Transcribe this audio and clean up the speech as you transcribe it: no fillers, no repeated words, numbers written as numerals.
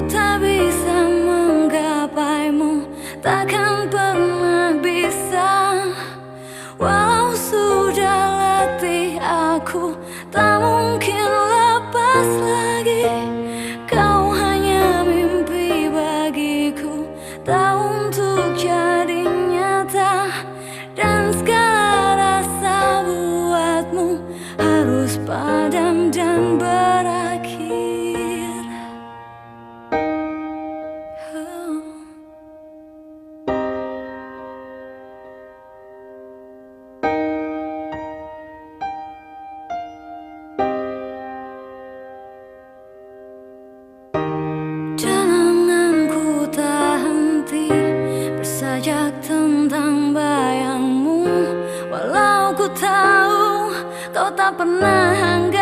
tak bisa menggapaimu, takkan pernah bisa. Walau sudah letih aku, tak mungkin lepas lagi. Kau hanya mimpi bagiku, tak untuk jadi nyata. Dan segala rasa buatmu harus padam dan berakhir. Jalananku tak henti bersajak tentang bayangmu. Walau ku tahu kau tak pernah anggap